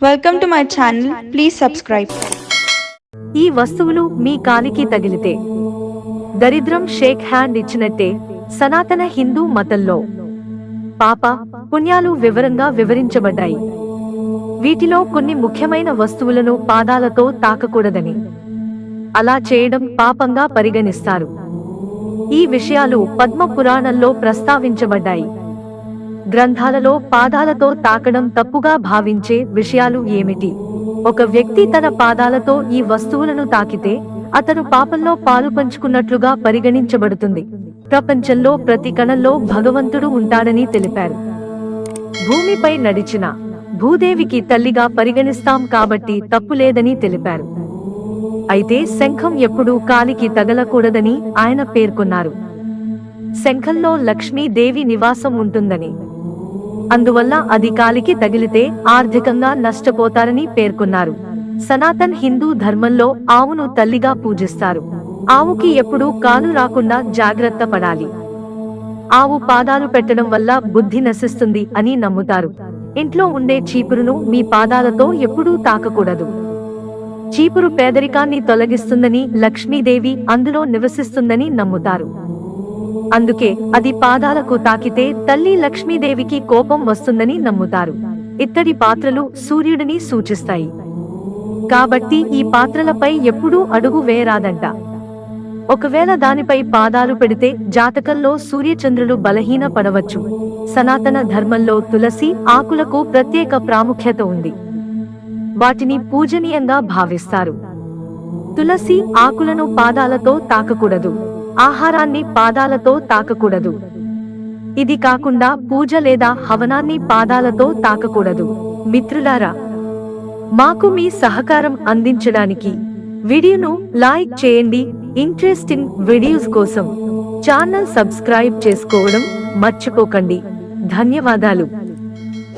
Welcome to my channel. Please subscribe. ఈ వస్తువులు మీ కాలికి తగిలితే దరిద్రం షేక్ హ్యాండ్ ఇచ్చినట్టే సనాతన హిందూ మతంలో పాప పుణ్యాలు వివరంగా వివరించబడ్డాయి. వీటిలో కొన్ని ముఖ్యమైన వస్తువులను పాదాలతో తాకకూడదని, అలా చేయడం పాపంగా పరిగణిస్తారు. ఈ విషయాలు పద్మ పురాణంలో ప్రస్తావించబడ్డాయి. గ్రంథాలలో పాదాలతో తాకడం తప్పుగా భావించే విషయాలు ఏమిటి? ఒక వ్యక్తి తన పాదాలతో ఈ వస్తువులను తాకితే అతను పాపంలో పాలుపంచుకున్నట్లుగా పరిగణించబడుతుంది. ప్రపంచంలో ప్రతి కణంలో భగవంతుడు ఉంటాడని తెలిపారు. భూమిపై నడిచిన భూదేవికి తల్లిగా పరిగణిస్తాం కాబట్టి తప్పులేదని తెలిపారు. అయితే శంఖం ఎప్పుడూ కాలికి తగలకూడదని ఆయన పేర్కొన్నారు. శంఖంలో లక్ష్మీదేవి నివాసం ఉంటుందని, అందువల్ల అది కాలికి తగిలితే ఆర్థికంగా నష్టపోతారని పేర్కొన్నారు. సనాతన్ హిందూ ధర్మంలో ఆవును తల్లిగా పూజిస్తారు. ఆవుకి ఎప్పుడూ కాలు రాకుండా జాగ్రత్త పడాలి. ఆవు పాదాలు పెట్టడం వల్ల బుద్ధి నశిస్తుంది అని నమ్ముతారు. ఇంట్లో ఉండే చీపురును మీ పాదాలతో ఎప్పుడూ తాకకూడదు. చీపురు పేదరికాన్ని తొలగిస్తుందని, లక్ష్మీదేవి అందులో నివసిస్తుందని నమ్ముతారు. అందుకే అది పాదాలకు తాకితే తల్లి లక్ష్మీదేవికి కోపం వస్తుందని నమ్ముతారు. ఇత్తడి పాత్రలు సూర్యుడిని సూచిస్తాయి కాబట్టి ఈ పాత్రలపై ఎప్పుడూ అడుగు వేయరాదంట. ఒకవేళ దానిపై పాదాలు పెడితే జాతకంలో సూర్యచంద్రులు బలహీన పడవచ్చు. సనాతన ధర్మంలో తులసి ఆకులకు ప్రత్యేక ప్రాముఖ్యత ఉంది. వాటిని పూజనీయంగా భావిస్తారు. తులసి ఆకులను పాదాలతో తాకకూడదు. ఆహారాన్ని పాదాలతో తాకకూడదు. ఇది కాకుండా పూజ లేదా హవనాన్ని పాదాలతో తాకకూడదు. మిత్రులారా, మాకు మీ సహకారం అందించడానికి వీడియోను లైక్ చేయండి. ఇంట్రెస్టింగ్ వీడియోస్ కోసం ఛానల్ సబ్స్క్రైబ్ చేసుకోవడం మర్చిపోకండి. ధన్యవాదాలు.